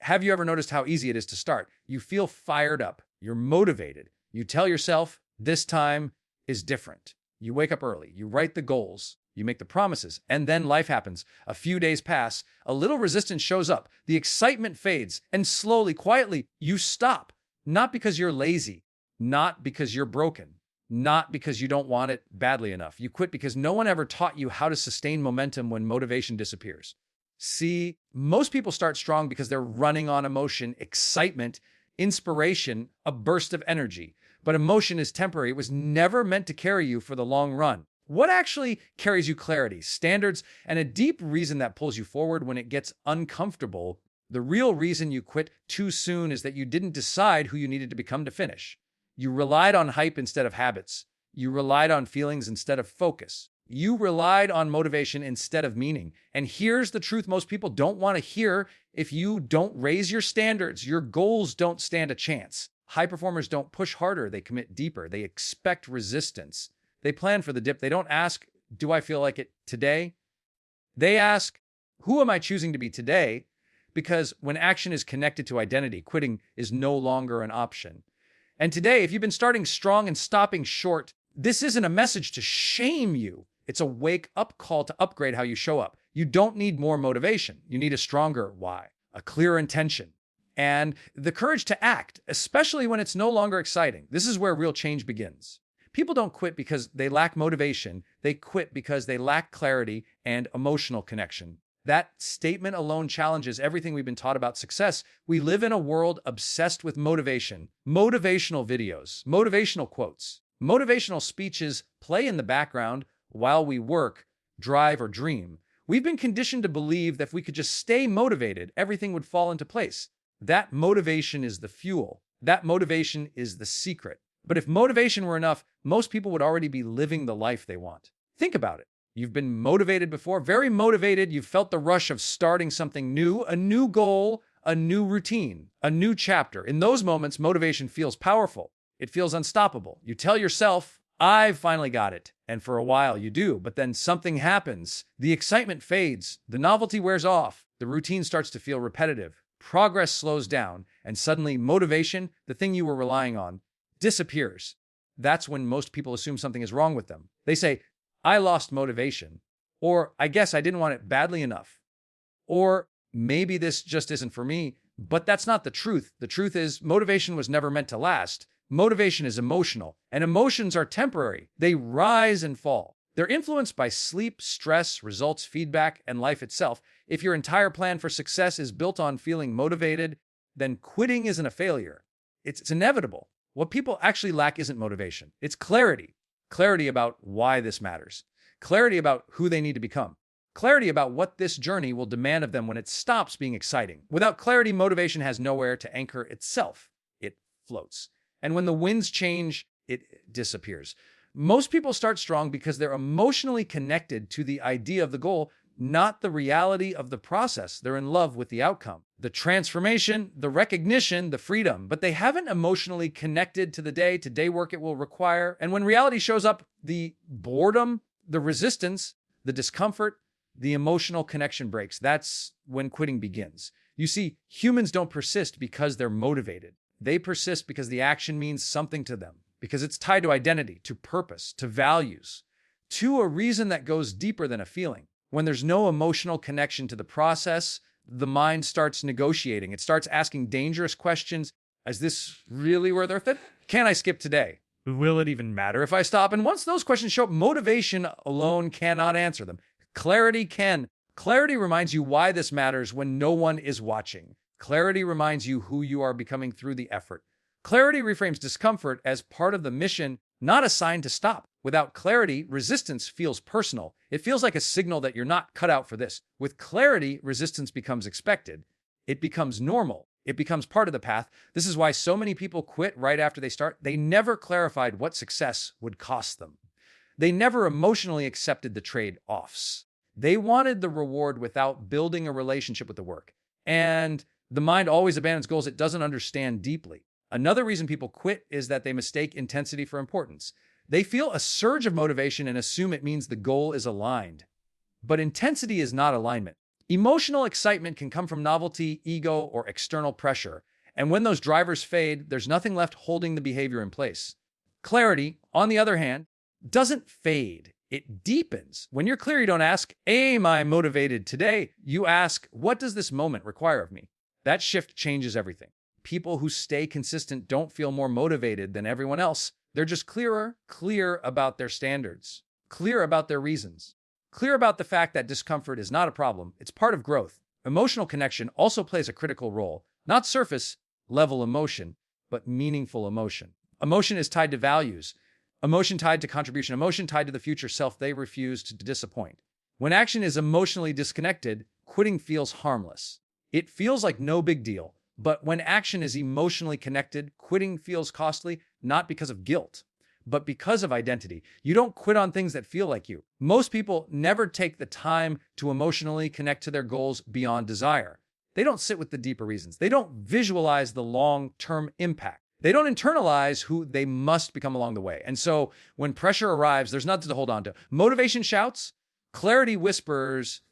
Have you ever noticed how easy it is to start? You feel fired up. You're motivated. You tell yourself, this time is different. You wake up early. You write the goals. You make the promises. And then life happens. A few days pass. A little resistance shows up. The excitement fades. And slowly, quietly, you stop. Not because you're lazy. Not because you're broken. Not because you don't want it badly enough. You quit because no one ever taught you how to sustain momentum when motivation disappears. See, most people start strong because they're running on emotion, excitement, inspiration, a burst of energy. But emotion is temporary. It was never meant to carry you for the long run. What actually carries you? Clarity, standards, and a deep reason that pulls you forward when it gets uncomfortable. The real reason you quit too soon is that you didn't decide who you needed to become to finish. You relied on hype instead of habits. You relied on feelings instead of focus. You relied on motivation instead of meaning. And here's the truth most people don't want to hear. If you don't raise your standards, your goals don't stand a chance. High performers don't push harder. They commit deeper. They expect resistance. They plan for the dip. They don't ask, do I feel like it today? They ask, who am I choosing to be today? Because when action is connected to identity, quitting is no longer an option. And today, if you've been starting strong and stopping short, this isn't a message to shame you. It's a wake-up call to upgrade how you show up. You don't need more motivation. You need a stronger why, a clear intention, and the courage to act, especially when it's no longer exciting. This is where real change begins. People don't quit because they lack motivation. They quit because they lack clarity and emotional connection. That statement alone challenges everything we've been taught about success. We live in a world obsessed with motivation, motivational videos, motivational quotes, motivational speeches play in the background while we work, drive, or dream. We've been conditioned to believe that if we could just stay motivated, everything would fall into place. That motivation is the fuel. That motivation is the secret. But if motivation were enough, most people would already be living the life they want. Think about it. You've been motivated before, very motivated. You've felt the rush of starting something new, a new goal, a new routine, a new chapter. In those moments, motivation feels powerful. It feels unstoppable. You tell yourself, I've finally got it. And for a while you do, but then something happens. The excitement fades. The novelty wears off. The routine starts to feel repetitive. Progress slows down. And suddenly motivation, the thing you were relying on, disappears. That's when most people assume something is wrong with them. They say, I lost motivation. Or I guess I didn't want it badly enough. Or maybe this just isn't for me. But that's not the truth. The truth is motivation was never meant to last. Motivation is emotional, and emotions are temporary. They rise and fall. They're influenced by sleep, stress, results, feedback, and life itself. If your entire plan for success is built on feeling motivated, then quitting isn't a failure. It's inevitable. What people actually lack isn't motivation. It's clarity. Clarity about why this matters. Clarity about who they need to become. Clarity about what this journey will demand of them when it stops being exciting. Without clarity, motivation has nowhere to anchor itself. It floats. And when the winds change, it disappears. Most people start strong because they're emotionally connected to the idea of the goal, not the reality of the process. They're in love with the outcome, the transformation, the recognition, the freedom, but they haven't emotionally connected to the day-to-day work it will require. And when reality shows up, the boredom, the resistance, the discomfort, the emotional connection breaks. That's when quitting begins. You see, humans don't persist because they're motivated. They persist because the action means something to them, because it's tied to identity, to purpose, to values, to a reason that goes deeper than a feeling. When there's no emotional connection to the process, the mind starts negotiating. It starts asking dangerous questions. Is this really worth it? Can I skip today? Will it even matter if I stop? And once those questions show up, motivation alone cannot answer them. Clarity can. Clarity reminds you why this matters when no one is watching. Clarity reminds you who you are becoming through the effort. Clarity reframes discomfort as part of the mission, not a sign to stop. Without clarity, resistance feels personal. It feels like a signal that you're not cut out for this. With clarity, resistance becomes expected. It becomes normal. It becomes part of the path. This is why so many people quit right after they start. They never clarified what success would cost them. They never emotionally accepted the trade-offs. They wanted the reward without building a relationship with the work. And the mind always abandons goals it doesn't understand deeply. Another reason people quit is that they mistake intensity for importance. They feel a surge of motivation and assume it means the goal is aligned. But intensity is not alignment. Emotional excitement can come from novelty, ego, or external pressure. And when those drivers fade, there's nothing left holding the behavior in place. Clarity, on the other hand, doesn't fade. It deepens. When you're clear, you don't ask, am I motivated today? You ask, what does this moment require of me? That shift changes everything. People who stay consistent don't feel more motivated than everyone else. They're just clear about their standards, clear about their reasons, clear about the fact that discomfort is not a problem. It's part of growth. Emotional connection also plays a critical role, not surface level emotion, but meaningful emotion. Emotion is tied to values, emotion tied to contribution, emotion tied to the future self they refuse to disappoint. When action is emotionally disconnected, quitting feels harmless. It feels like no big deal. But when action is emotionally connected, quitting feels costly, not because of guilt, but because of identity. You don't quit on things that feel like you. Most people never take the time to emotionally connect to their goals beyond desire. They don't sit with the deeper reasons. They don't visualize the long-term impact. They don't internalize who they must become along the way. And so when pressure arrives, there's nothing to hold on to. Motivation shouts, clarity whispers,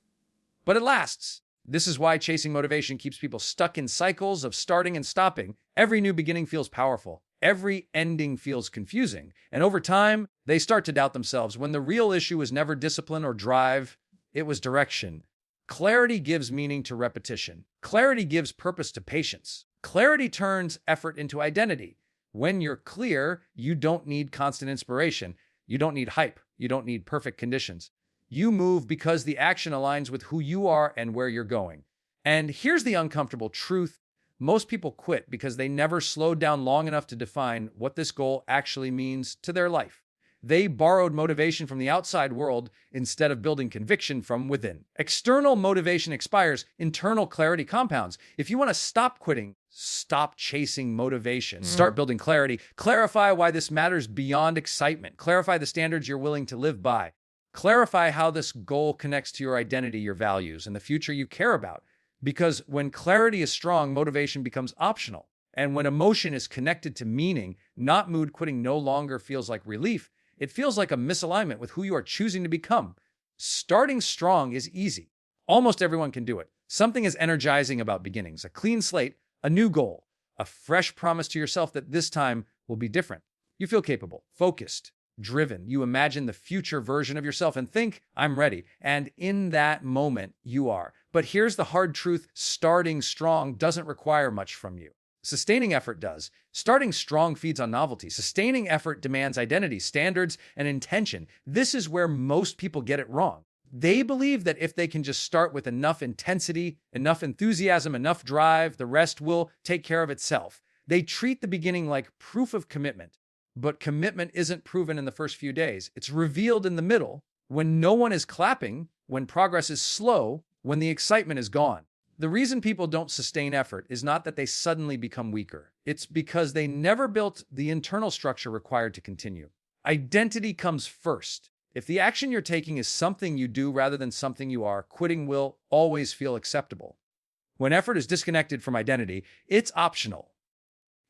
but it lasts. This is why chasing motivation keeps people stuck in cycles of starting and stopping. Every new beginning feels powerful. Every ending feels confusing. And over time, they start to doubt themselves when the real issue was never discipline or drive, it was direction. Clarity gives meaning to repetition. Clarity gives purpose to patience. Clarity turns effort into identity. When you're clear, you don't need constant inspiration. You don't need hype. You don't need perfect conditions. You move because the action aligns with who you are and where you're going. And here's the uncomfortable truth. Most people quit because they never slowed down long enough to define what this goal actually means to their life. They borrowed motivation from the outside world instead of building conviction from within. External motivation expires, internal clarity compounds. If you want to stop quitting, stop chasing motivation. Start building clarity. Clarify why this matters beyond excitement. Clarify the standards you're willing to live by. Clarify how this goal connects to your identity, your values, and the future you care about. Because when clarity is strong, motivation becomes optional. And when emotion is connected to meaning, not mood, quitting no longer feels like relief. It feels like a misalignment with who you are choosing to become. Starting strong is easy. Almost everyone can do it. Something is energizing about beginnings, a clean slate, a new goal, a fresh promise to yourself that this time will be different. You feel capable, focused, driven. You imagine the future version of yourself and think, I'm ready. And in that moment, you are. But here's the hard truth. Starting strong doesn't require much from you. Sustaining effort does. Starting strong feeds on novelty. Sustaining effort demands identity, standards, and intention. This is where most people get it wrong. They believe that if they can just start with enough intensity, enough enthusiasm, enough drive, the rest will take care of itself. They treat the beginning like proof of commitment. But commitment isn't proven in the first few days. It's revealed in the middle, when no one is clapping, when progress is slow, when the excitement is gone. The reason people don't sustain effort is not that they suddenly become weaker. It's because they never built the internal structure required to continue. Identity comes first. If the action you're taking is something you do rather than something you are, quitting will always feel acceptable. When effort is disconnected from identity, it's optional,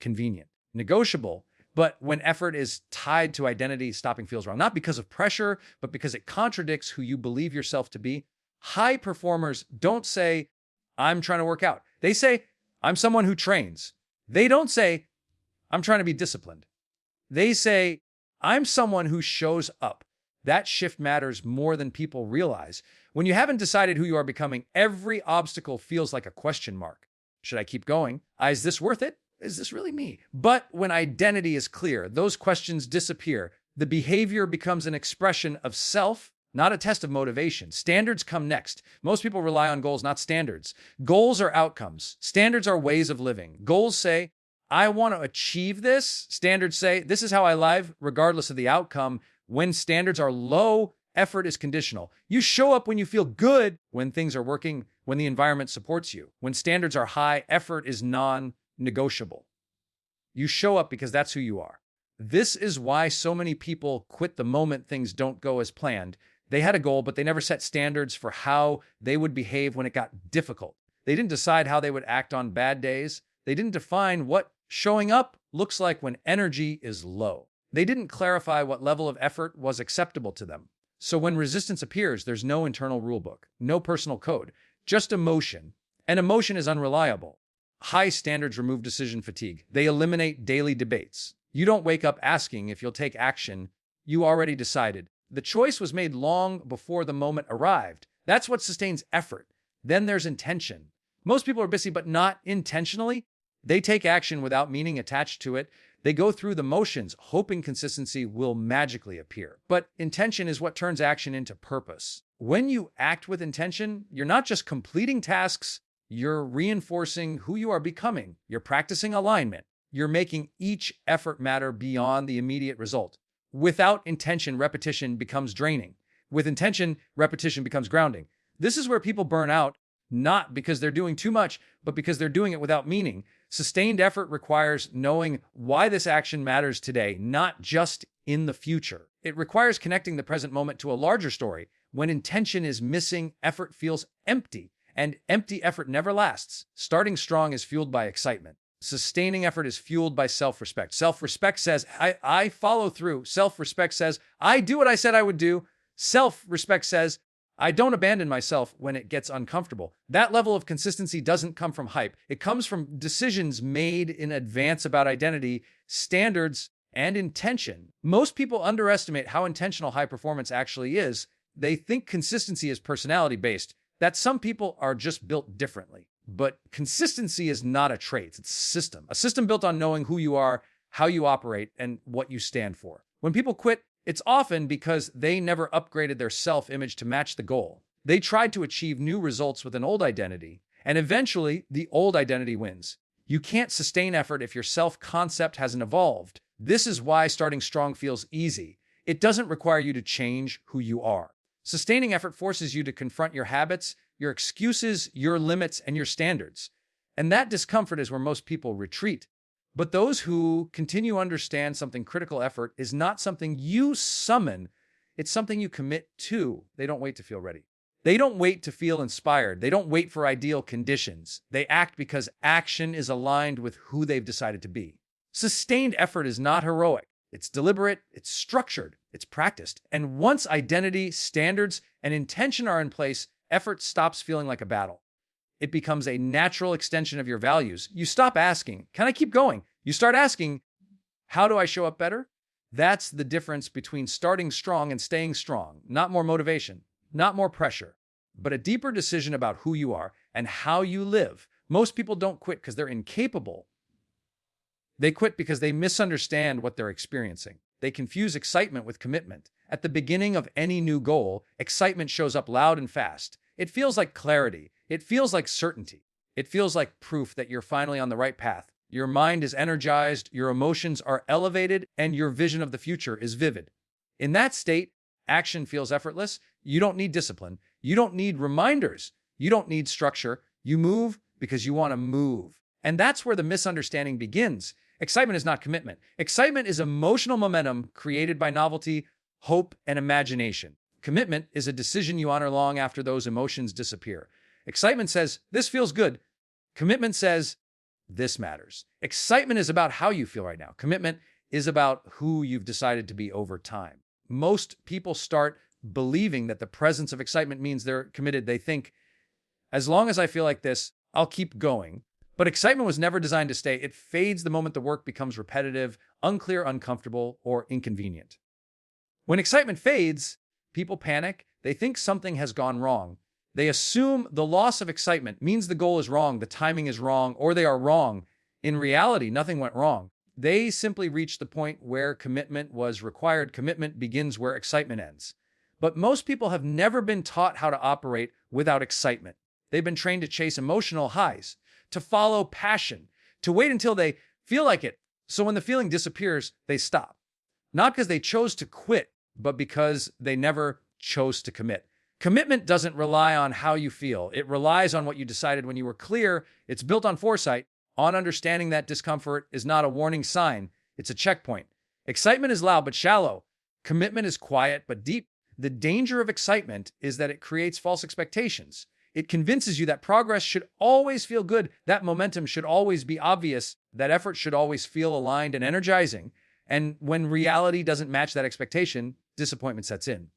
convenient, negotiable. But when effort is tied to identity, stopping feels wrong. Not because of pressure, but because it contradicts who you believe yourself to be. High performers don't say, I'm trying to work out. They say, I'm someone who trains. They don't say, I'm trying to be disciplined. They say, I'm someone who shows up. That shift matters more than people realize. When you haven't decided who you are becoming, every obstacle feels like a question mark. Should I keep going? Is this worth it? Is this really me? But when identity is clear, those questions disappear. The behavior becomes an expression of self, not a test of motivation. Standards come next. Most people rely on goals, not standards. Goals are outcomes. Standards are ways of living. Goals say, I want to achieve this. Standards say, this is how I live, regardless of the outcome. When standards are low, effort is conditional. You show up when you feel good, when things are working, when the environment supports you. When standards are high, effort is non-negotiable. You show up because that's who you are. This is why so many people quit the moment things don't go as planned. They had a goal, but they never set standards for how they would behave when it got difficult. They didn't decide how they would act on bad days. They didn't define what showing up looks like when energy is low. They didn't clarify what level of effort was acceptable to them. So when resistance appears, there's no internal rulebook, no personal code, just emotion. And emotion is unreliable. High standards remove decision fatigue. They eliminate daily debates. You don't wake up asking if you'll take action. You already decided. The choice was made long before the moment arrived. That's what sustains effort. Then there's intention. Most people are busy, but not intentionally. They take action without meaning attached to it. They go through the motions, hoping consistency will magically appear. But intention is what turns action into purpose. When you act with intention, you're not just completing tasks, you're reinforcing who you are becoming. You're practicing alignment. You're making each effort matter beyond the immediate result. Without intention, repetition becomes draining. With intention, repetition becomes grounding. This is where people burn out, not because they're doing too much, but because they're doing it without meaning. Sustained effort requires knowing why this action matters today, not just in the future. It requires connecting the present moment to a larger story. When intention is missing, effort feels empty, and empty effort never lasts. Starting strong is fueled by excitement. Sustaining effort is fueled by self-respect. Self-respect says, I follow through. Self-respect says, I do what I said I would do. Self-respect says, I don't abandon myself when it gets uncomfortable. That level of consistency doesn't come from hype. It comes from decisions made in advance about identity, standards, and intention. Most people underestimate how intentional high performance actually is. They think consistency is personality-based, that some people are just built differently. But consistency is not a trait, it's a system. A system built on knowing who you are, how you operate, and what you stand for. When people quit, it's often because they never upgraded their self-image to match the goal. They tried to achieve new results with an old identity, and eventually the old identity wins. You can't sustain effort if your self-concept hasn't evolved. This is why starting strong feels easy. It doesn't require you to change who you are. Sustaining effort forces you to confront your habits, your excuses, your limits, and your standards. And that discomfort is where most people retreat. But those who continue to understand something critical effort is not something you summon, it's something you commit to. They don't wait to feel ready. They don't wait to feel inspired. They don't wait for ideal conditions. They act because action is aligned with who they've decided to be. Sustained effort is not heroic. It's deliberate, it's structured, it's practiced. And once identity, standards, and intention are in place, effort stops feeling like a battle. It becomes a natural extension of your values. You stop asking, can I keep going? You start asking, how do I show up better? That's the difference between starting strong and staying strong. Not more motivation, not more pressure, but a deeper decision about who you are and how you live. Most people don't quit because they're incapable. They quit because they misunderstand what they're experiencing. They confuse excitement with commitment. At the beginning of any new goal, excitement shows up loud and fast. It feels like clarity. It feels like certainty. It feels like proof that you're finally on the right path. Your mind is energized, your emotions are elevated, and your vision of the future is vivid. In that state, action feels effortless. You don't need discipline. You don't need reminders. You don't need structure. You move because you want to move. And that's where the misunderstanding begins. Excitement is not commitment. Excitement is emotional momentum created by novelty, hope, and imagination. Commitment is a decision you honor long after those emotions disappear. Excitement says, this feels good. Commitment says, this matters. Excitement is about how you feel right now. Commitment is about who you've decided to be over time. Most people start believing that the presence of excitement means they're committed. They think, as long as I feel like this, I'll keep going. But excitement was never designed to stay. It fades the moment the work becomes repetitive, unclear, uncomfortable, or inconvenient. When excitement fades, people panic. They think something has gone wrong. They assume the loss of excitement means the goal is wrong, the timing is wrong, or they are wrong. In reality, nothing went wrong. They simply reached the point where commitment was required. Commitment begins where excitement ends. But most people have never been taught how to operate without excitement. They've been trained to chase emotional highs, to follow passion, to wait until they feel like it. So when the feeling disappears, they stop. Not because they chose to quit, but because they never chose to commit. Commitment doesn't rely on how you feel. It relies on what you decided when you were clear. It's built on foresight, on understanding that discomfort is not a warning sign. It's a checkpoint. Excitement is loud but shallow. Commitment is quiet but deep. The danger of excitement is that it creates false expectations. It convinces you that progress should always feel good, that momentum should always be obvious, that effort should always feel aligned and energizing. And when reality doesn't match that expectation, disappointment sets in.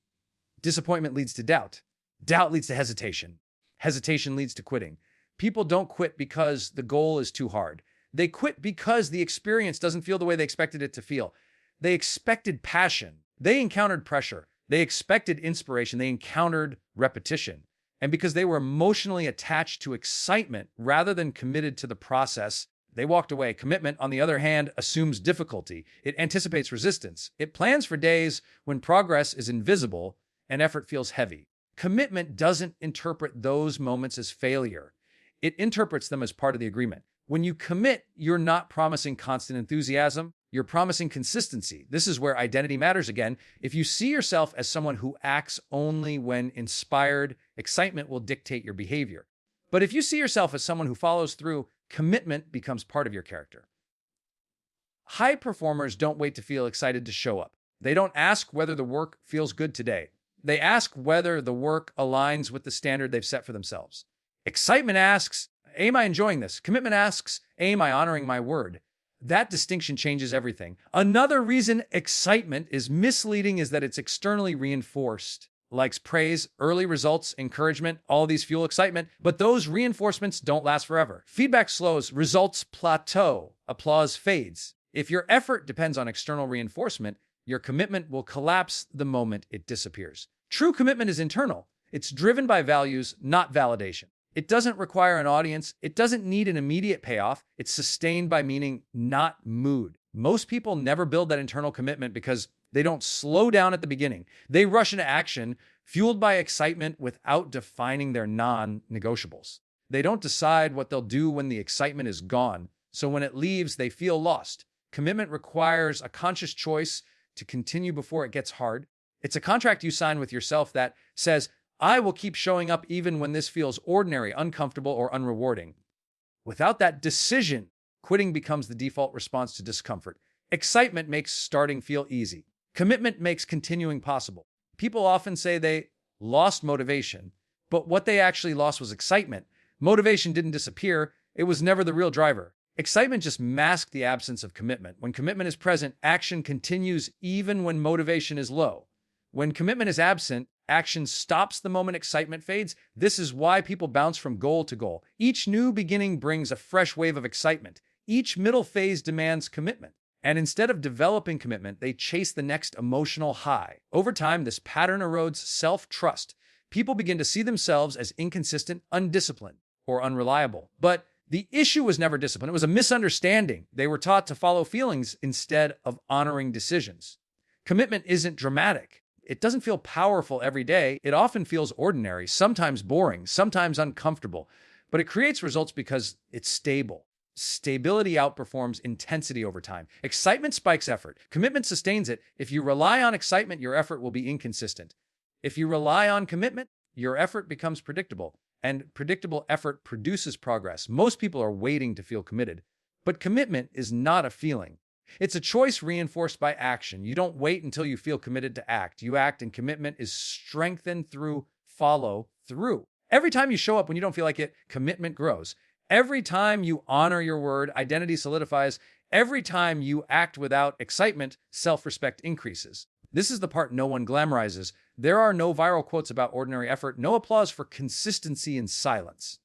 Disappointment leads to doubt. Doubt leads to hesitation. Hesitation leads to quitting. People don't quit because the goal is too hard. They quit because the experience doesn't feel the way they expected it to feel. They expected passion. They encountered pressure. They expected inspiration. They encountered repetition. And because they were emotionally attached to excitement rather than committed to the process, they walked away. Commitment, on the other hand, assumes difficulty. It anticipates resistance. It plans for days when progress is invisible and effort feels heavy. Commitment doesn't interpret those moments as failure. It interprets them as part of the agreement. When you commit, you're not promising constant enthusiasm. You're promising consistency. This is where identity matters again. If you see yourself as someone who acts only when inspired, excitement will dictate your behavior. But if you see yourself as someone who follows through, commitment becomes part of your character. High performers don't wait to feel excited to show up. They don't ask whether the work feels good today. They ask whether the work aligns with the standard they've set for themselves. Excitement asks, am I enjoying this? Commitment asks, am I honoring my word? That distinction changes everything. Another reason excitement is misleading is that it's externally reinforced. Likes, praise, early results, encouragement, all these fuel excitement, but those reinforcements don't last forever. Feedback slows, results plateau, applause fades. If your effort depends on external reinforcement, your commitment will collapse the moment it disappears. True commitment is internal. It's driven by values, not validation. It doesn't require an audience. It doesn't need an immediate payoff. It's sustained by meaning, not mood. Most people never build that internal commitment because they don't slow down at the beginning. They rush into action, fueled by excitement without defining their non-negotiables. They don't decide what they'll do when the excitement is gone, so when it leaves, they feel lost. Commitment requires a conscious choice to continue before it gets hard. It's a contract you sign with yourself that says, I will keep showing up even when this feels ordinary, uncomfortable, or unrewarding. Without that decision, quitting becomes the default response to discomfort. Excitement makes starting feel easy. Commitment makes continuing possible. People often say they lost motivation, but what they actually lost was excitement. Motivation didn't disappear. It was never the real driver. Excitement just masked the absence of commitment. When commitment is present, action continues even when motivation is low. When commitment is absent, action stops the moment excitement fades. This is why people bounce from goal to goal. Each new beginning brings a fresh wave of excitement. Each middle phase demands commitment. And instead of developing commitment, they chase the next emotional high. Over time, this pattern erodes self-trust. People begin to see themselves as inconsistent, undisciplined, or unreliable. But the issue was never discipline. It was a misunderstanding. They were taught to follow feelings instead of honoring decisions. Commitment isn't dramatic. It doesn't feel powerful every day. It often feels ordinary, sometimes boring, sometimes uncomfortable. But it creates results because it's stable. Stability outperforms intensity over time. Excitement spikes effort. Commitment sustains it. If you rely on excitement, your effort will be inconsistent. If you rely on commitment, your effort becomes predictable. And predictable effort produces progress. Most people are waiting to feel committed. But commitment is not a feeling. It's a choice reinforced by action. You don't wait until you feel committed to act. You act, and commitment is strengthened through follow through. Every time you show up when you don't feel like it, commitment grows. Every time you honor your word, identity solidifies. Every time you act without excitement, self-respect increases. This is the part no one glamorizes. There are no viral quotes about ordinary effort, no applause for consistency in silence.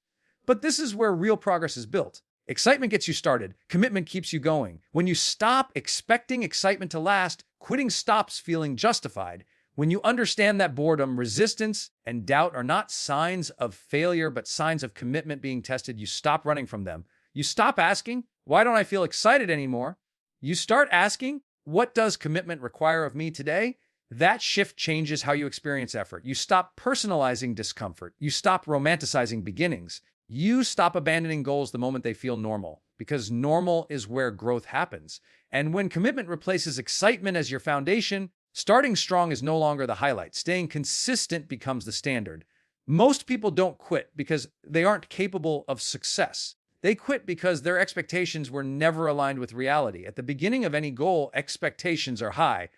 But this is where real progress is built. Excitement gets you started. Commitment keeps you going. When you stop expecting excitement to last, quitting stops feeling justified. When you understand that boredom, resistance, and doubt are not signs of failure, but signs of commitment being tested, you stop running from them. You stop asking, why don't I feel excited anymore? You start asking, what does commitment require of me today? That shift changes how you experience effort. You stop personalizing discomfort. You stop romanticizing beginnings. You stop abandoning goals the moment they feel normal, because normal is where growth happens. And when commitment replaces excitement as your foundation, starting strong is no longer the highlight. Staying consistent becomes the standard. Most people don't quit because they aren't capable of success. They quit because their expectations were never aligned with reality. At the beginning of any goal, expectations are high.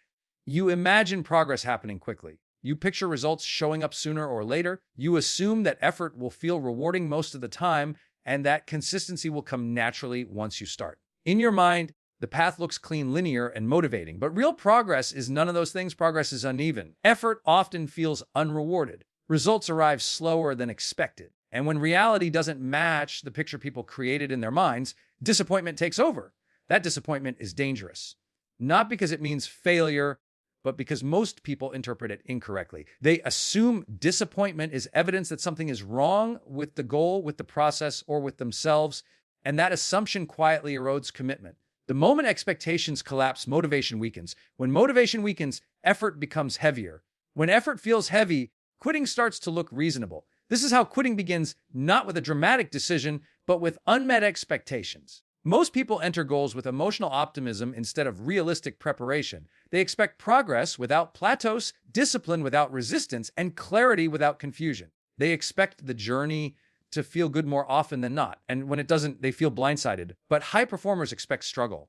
You imagine progress happening quickly. You picture results showing up sooner or later. You assume that effort will feel rewarding most of the time and that consistency will come naturally once you start. In your mind, the path looks clean, linear, and motivating, but real progress is none of those things. Progress is uneven. Effort often feels unrewarded. Results arrive slower than expected. And when reality doesn't match the picture people created in their minds, disappointment takes over. That disappointment is dangerous. Not because it means failure, but because most people interpret it incorrectly. They assume disappointment is evidence that something is wrong with the goal, with the process, or with themselves, and that assumption quietly erodes commitment. The moment expectations collapse, motivation weakens. When motivation weakens, effort becomes heavier. When effort feels heavy, quitting starts to look reasonable. This is how quitting begins, not with a dramatic decision, but with unmet expectations. Most people enter goals with emotional optimism instead of realistic preparation. They expect progress without plateaus, discipline without resistance, and clarity without confusion. They expect the journey to feel good more often than not, and when it doesn't, they feel blindsided. But high performers expect struggle.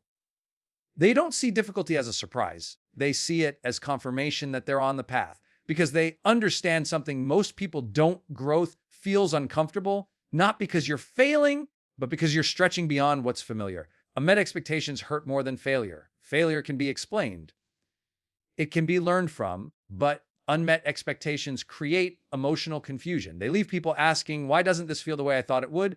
They don't see difficulty as a surprise. They see it as confirmation that they're on the path, because they understand something most people don't. Growth feels uncomfortable, not because you're failing, but because you're stretching beyond what's familiar. Unmet expectations hurt more than failure. Failure can be explained. It can be learned from, but unmet expectations create emotional confusion. They leave people asking, why doesn't this feel the way I thought it would?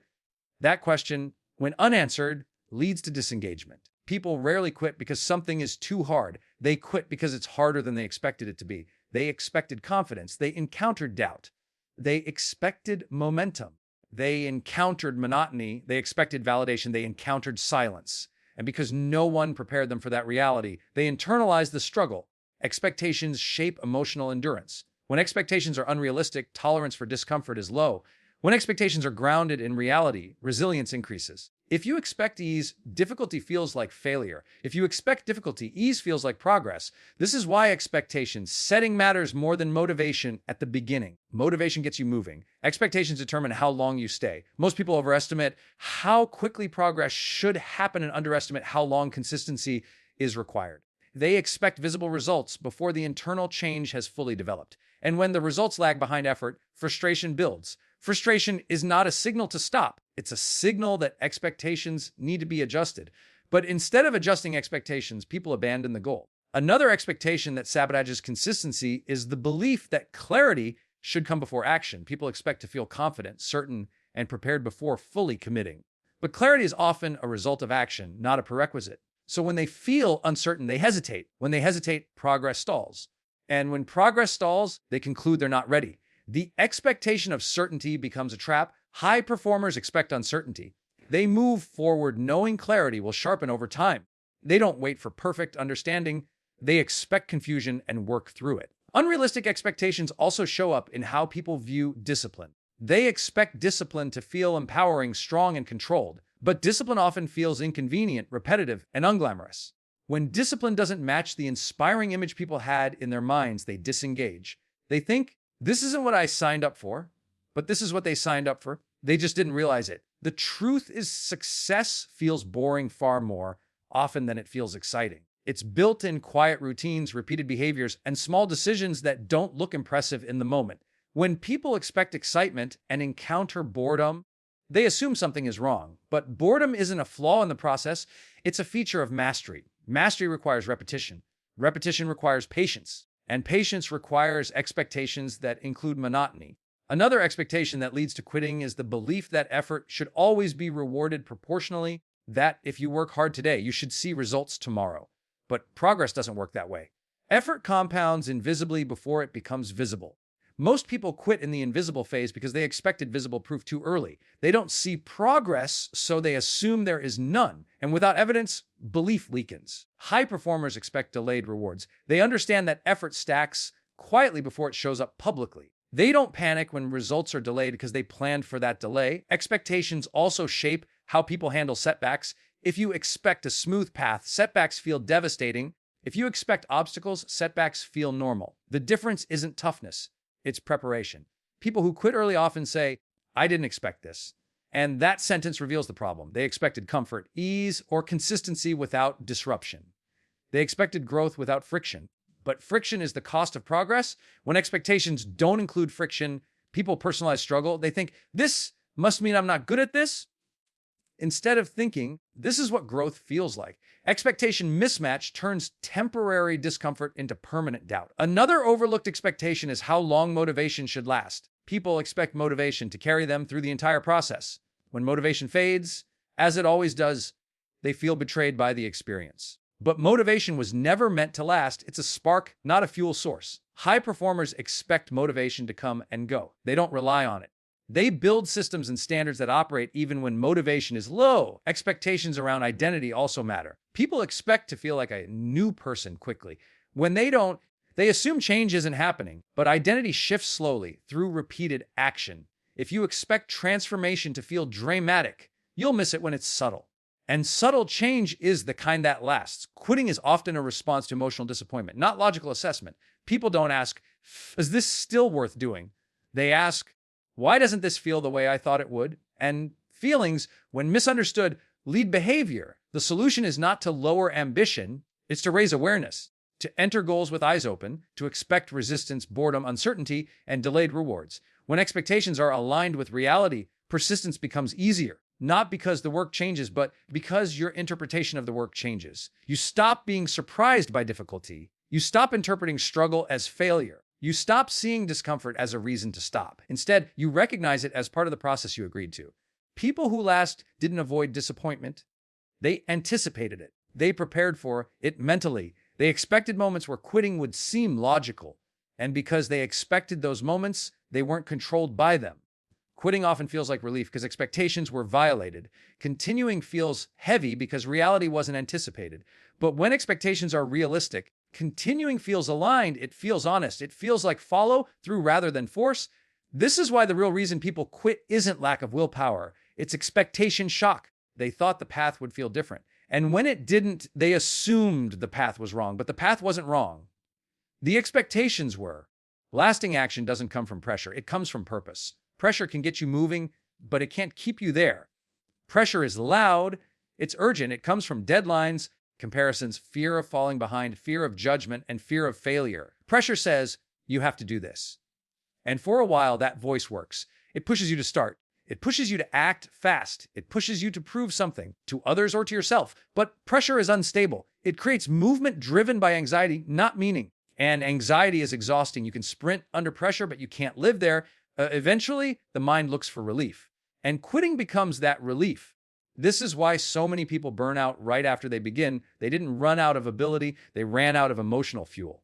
That question, when unanswered, leads to disengagement. People rarely quit because something is too hard. They quit because it's harder than they expected it to be. They expected confidence. They encountered doubt. They expected momentum. They encountered monotony. They expected validation. They encountered silence. And because no one prepared them for that reality, they internalized the struggle. Expectations shape emotional endurance. When expectations are unrealistic, tolerance for discomfort is low. When expectations are grounded in reality, resilience increases. If you expect ease, difficulty feels like failure. If you expect difficulty, ease feels like progress. This is why expectation setting matters more than motivation at the beginning. Motivation gets you moving. Expectations determine how long you stay. Most people overestimate how quickly progress should happen and underestimate how long consistency is required. They expect visible results before the internal change has fully developed. And when the results lag behind effort, frustration builds. Frustration is not a signal to stop. It's a signal that expectations need to be adjusted. But instead of adjusting expectations, people abandon the goal. Another expectation that sabotages consistency is the belief that clarity should come before action. People expect to feel confident, certain, and prepared before fully committing. But clarity is often a result of action, not a prerequisite. So when they feel uncertain, they hesitate. When they hesitate, progress stalls. And when progress stalls, they conclude they're not ready. The expectation of certainty becomes a trap. High performers expect uncertainty. They move forward knowing clarity will sharpen over time. They don't wait for perfect understanding. They expect confusion and work through it. Unrealistic expectations also show up in how people view discipline. They expect discipline to feel empowering, strong, and controlled. But discipline often feels inconvenient, repetitive, and unglamorous. When discipline doesn't match the inspiring image people had in their minds, they disengage. They think, this isn't what I signed up for, but this is what they signed up for. They just didn't realize it. The truth is success feels boring far more often than it feels exciting. It's built in quiet routines, repeated behaviors, and small decisions that don't look impressive in the moment. When people expect excitement and encounter boredom, they assume something is wrong. But boredom isn't a flaw in the process. It's a feature of mastery. Mastery requires repetition. Repetition requires patience. And patience requires expectations that include monotony. Another expectation that leads to quitting is the belief that effort should always be rewarded proportionally, that if you work hard today, you should see results tomorrow. But progress doesn't work that way. Effort compounds invisibly before it becomes visible. Most people quit in the invisible phase because they expected visible proof too early. They don't see progress, so they assume there is none. And without evidence, belief weakens. High performers expect delayed rewards. They understand that effort stacks quietly before it shows up publicly. They don't panic when results are delayed because they planned for that delay. Expectations also shape how people handle setbacks. If you expect a smooth path, setbacks feel devastating. If you expect obstacles, setbacks feel normal. The difference isn't toughness. It's preparation. People who quit early often say, I didn't expect this. And that sentence reveals the problem. They expected comfort, ease, or consistency without disruption. They expected growth without friction. But friction is the cost of progress. When expectations don't include friction, people personalize struggle. They think, this must mean I'm not good at this. Instead of thinking, This is what growth feels like. Expectation mismatch turns temporary discomfort into permanent doubt. Another overlooked expectation is how long motivation should last. People expect motivation to carry them through the entire process. When motivation fades, as it always does, they feel betrayed by the experience. But motivation was never meant to last. It's a spark, not a fuel source. High performers expect motivation to come and go. They don't rely on it. They build systems and standards that operate even when motivation is low. Expectations around identity also matter. People expect to feel like a new person quickly. When they don't, they assume change isn't happening. But identity shifts slowly through repeated action. If you expect transformation to feel dramatic, you'll miss it when it's subtle. And subtle change is the kind that lasts. Quitting is often a response to emotional disappointment, not logical assessment. People don't ask, is this still worth doing? They ask, why doesn't this feel the way I thought it would? And feelings, when misunderstood, lead behavior. The solution is not to lower ambition, it's to raise awareness, to enter goals with eyes open, to expect resistance, boredom, uncertainty, and delayed rewards. When expectations are aligned with reality, persistence becomes easier. Not because the work changes, but because your interpretation of the work changes. You stop being surprised by difficulty. You stop interpreting struggle as failure. You stop seeing discomfort as a reason to stop. Instead, you recognize it as part of the process you agreed to. People who last didn't avoid disappointment. They anticipated it. They prepared for it mentally. They expected moments where quitting would seem logical. And because they expected those moments, they weren't controlled by them. Quitting often feels like relief because expectations were violated. Continuing feels heavy because reality wasn't anticipated. But when expectations are realistic, continuing feels aligned, it feels honest, it feels like follow through rather than force. This is why the real reason people quit isn't lack of willpower. It's expectation shock. They thought the path would feel different. And when it didn't, they assumed the path was wrong, but the path wasn't wrong. The expectations were. Lasting action doesn't come from pressure, it comes from purpose. Pressure can get you moving, but it can't keep you there. Pressure is loud, it's urgent, it comes from deadlines, comparisons, fear of falling behind, fear of judgment, and fear of failure. Pressure says, you have to do this. And for a while, that voice works. It pushes you to start. It pushes you to act fast. It pushes you to prove something to others or to yourself. But pressure is unstable. It creates movement driven by anxiety, not meaning. And anxiety is exhausting. You can sprint under pressure, but you can't live there. Eventually, the mind looks for relief. And quitting becomes that relief. This is why so many people burn out right after they begin. They didn't run out of ability, they ran out of emotional fuel.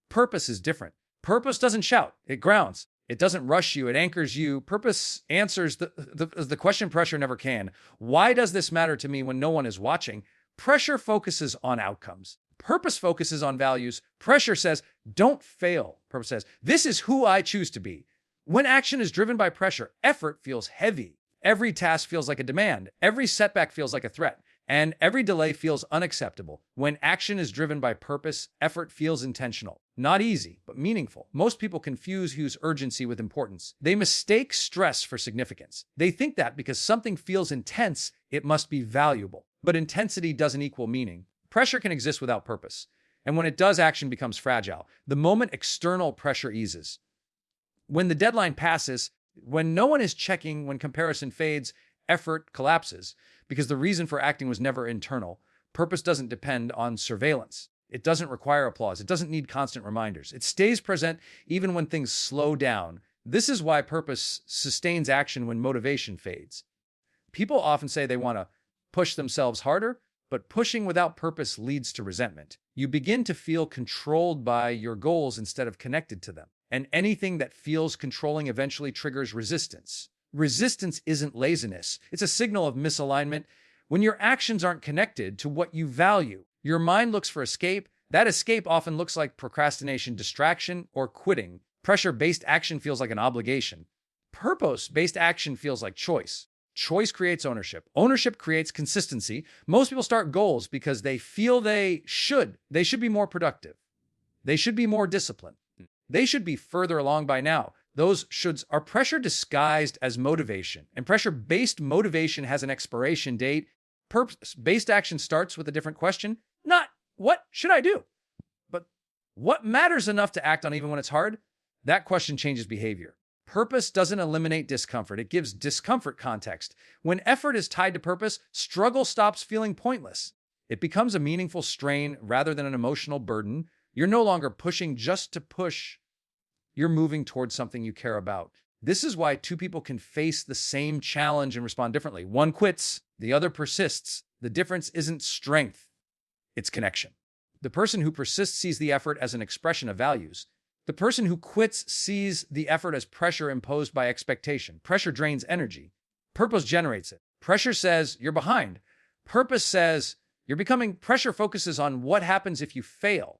Purpose is different. Purpose doesn't shout, it grounds. It doesn't rush you, it anchors you. Purpose answers the question pressure never can. Why does this matter to me when no one is watching? Pressure focuses on outcomes. Purpose focuses on values. Pressure says, don't fail. Purpose says, this is who I choose to be. When action is driven by pressure, effort feels heavy. Every task feels like a demand. Every setback feels like a threat. And every delay feels unacceptable. When action is driven by purpose, effort feels intentional. Not easy, but meaningful. Most people confuse urgency with importance. They mistake stress for significance. They think that because something feels intense, it must be valuable. But intensity doesn't equal meaning. Pressure can exist without purpose. And when it does, action becomes fragile. The moment external pressure eases. When the deadline passes, when no one is checking, when comparison fades, effort collapses because the reason for acting was never internal. Purpose doesn't depend on surveillance. It doesn't require applause. It doesn't need constant reminders. It stays present even when things slow down. This is why purpose sustains action when motivation fades. People often say they want to push themselves harder, but pushing without purpose leads to resentment. You begin to feel controlled by your goals instead of connected to them. And anything that feels controlling eventually triggers resistance. Resistance isn't laziness. It's a signal of misalignment. When your actions aren't connected to what you value, your mind looks for escape. That escape often looks like procrastination, distraction, or quitting. Pressure-based action feels like an obligation. Purpose-based action feels like choice. Choice creates ownership. Ownership creates consistency. Most people start goals because they feel they should. They should be more productive. They should be more disciplined. They should be further along by now. Those shoulds are pressure disguised as motivation. And pressure-based motivation has an expiration date. Purpose-based action starts with a different question. Not, what should I do? But what matters enough to act on even when it's hard? That question changes behavior. Purpose doesn't eliminate discomfort. It gives discomfort context. When effort is tied to purpose, struggle stops feeling pointless. It becomes a meaningful strain rather than an emotional burden. You're no longer pushing just to push. You're moving towards something you care about. This is why two people can face the same challenge and respond differently. One quits, the other persists. The difference isn't strength, it's connection. The person who persists sees the effort as an expression of values. The person who quits sees the effort as pressure imposed by expectation. Pressure drains energy. Purpose generates it. Pressure says you're behind. Purpose says you're becoming. Pressure focuses on what happens if you fail.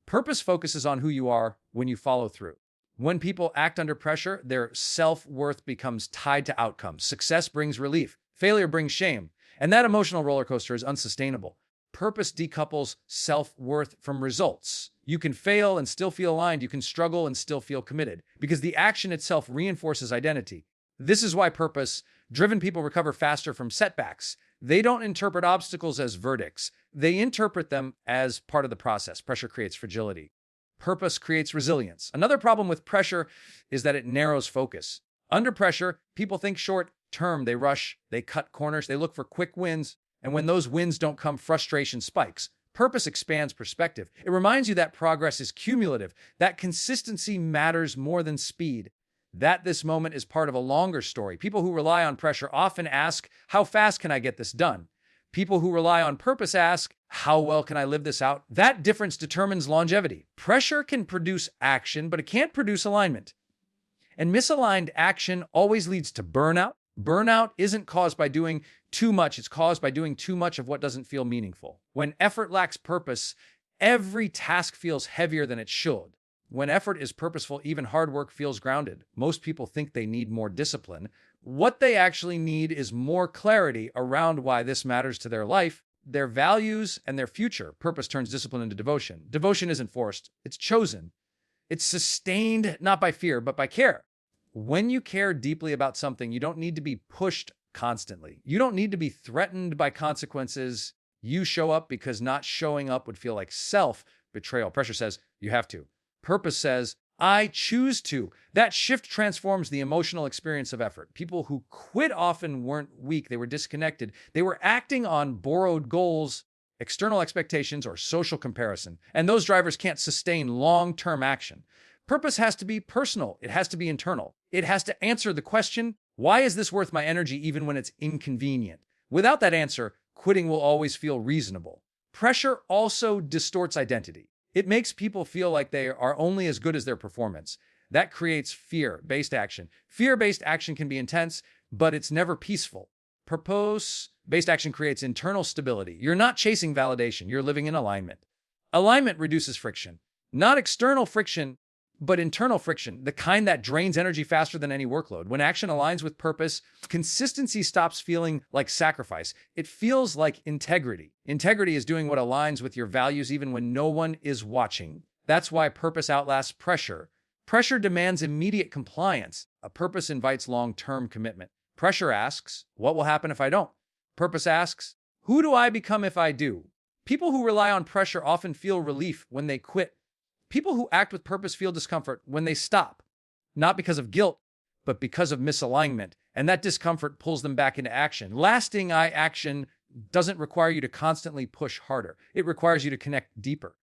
Purpose focuses on who you are when you follow through. When people act under pressure, their self-worth becomes tied to outcomes. Success brings relief. Failure brings shame. And that emotional roller coaster is unsustainable. Purpose decouples self-worth from results. You can fail and still feel aligned. You can struggle and still feel committed because the action itself reinforces identity. This is why purpose-driven people recover faster from setbacks. They don't interpret obstacles as verdicts. They interpret them as part of the process. Pressure creates fragility. Purpose creates resilience. Another problem with pressure is that it narrows focus. Under pressure, people think short term. They rush, they cut corners, they look for quick wins. And when those wins don't come, frustration spikes. Purpose expands perspective. It reminds you that progress is cumulative, that consistency matters more than speed, that this moment is part of a longer story. People who rely on pressure often ask, how fast can I get this done? People who rely on purpose ask, how well can I live this out? That difference determines longevity. Pressure can produce action, but it can't produce alignment. And misaligned action always leads to burnout. Burnout isn't caused by doing too much. It's caused by doing too much of what doesn't feel meaningful. When effort lacks purpose, every task feels heavier than it should. When effort is purposeful, even hard work feels grounded. Most people think they need more discipline. What they actually need is more clarity around why this matters to their life, their values, and their future. Purpose turns discipline into devotion. Devotion isn't forced. It's chosen. It's sustained not by fear, but by care. When you care deeply about something, you don't need to be pushed constantly. You don't need to be threatened by consequences. You show up because not showing up would feel like self-betrayal. Pressure says you have to. Purpose says, I choose to. That shift transforms the emotional experience of effort. People who quit often weren't weak. They were disconnected. They were acting on borrowed goals, external expectations, or social comparison. And those drivers can't sustain long-term action. Purpose has to be personal. It has to be internal. It has to answer the question, why is this worth my energy even when it's inconvenient? Without that answer, quitting will always feel reasonable. Pressure also distorts identity. It makes people feel like they are only as good as their performance. That creates fear-based action. Fear-based action can be intense, but it's never peaceful. Purpose-based action creates internal stability. You're not chasing validation. You're living in alignment. Alignment reduces friction. Not external friction, but internal friction, the kind that drains energy faster than any workload. When action aligns with purpose, consistency stops feeling like sacrifice. It feels like integrity. Integrity is doing what aligns with your values even when no one is watching. That's why purpose outlasts pressure. Pressure demands immediate compliance. A purpose invites long-term commitment. Pressure asks, what will happen if I don't? Purpose asks, who do I become if I do? People who rely on pressure often feel relief when they quit. People who act with purpose feel discomfort when they stop, not because of guilt, but because of misalignment, and that discomfort pulls them back into action. Lasting action doesn't require you to constantly push harder. It requires you to connect deeper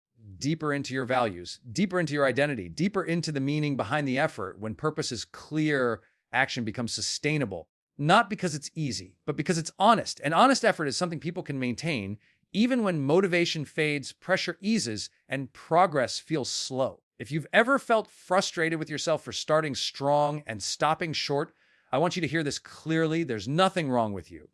into your values, deeper into your identity, deeper into the meaning behind the effort. When purpose is clear, action becomes sustainable, not because it's easy, but because it's honest. And honest effort is something people can maintain even when motivation fades, pressure eases, and progress feels slow. If you've ever felt frustrated with yourself for starting strong and stopping short, I want you to hear this clearly. There's nothing wrong with you.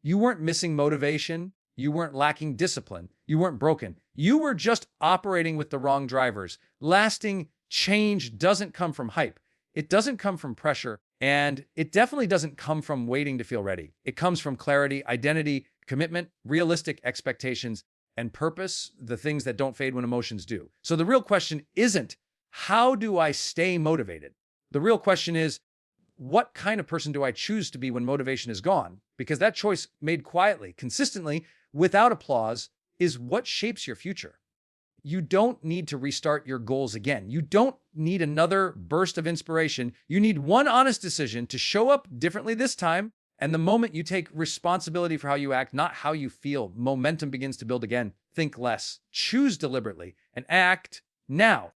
You weren't missing motivation. You weren't lacking discipline. You weren't broken. You were just operating with the wrong drivers. Lasting change doesn't come from hype. It doesn't come from pressure, and it definitely doesn't come from waiting to feel ready. It comes from clarity, identity, commitment, realistic expectations, and purpose, the things that don't fade when emotions do. So the real question isn't, how do I stay motivated? The real question is, what kind of person do I choose to be when motivation is gone? Because that choice made quietly, consistently, without applause, is what shapes your future. you don't need to restart your goals again. You don't need another burst of inspiration. You need one honest decision to show up differently this time. And the moment you take responsibility for how you act, not how you feel, momentum begins to build again. Think less, choose deliberately, and act now.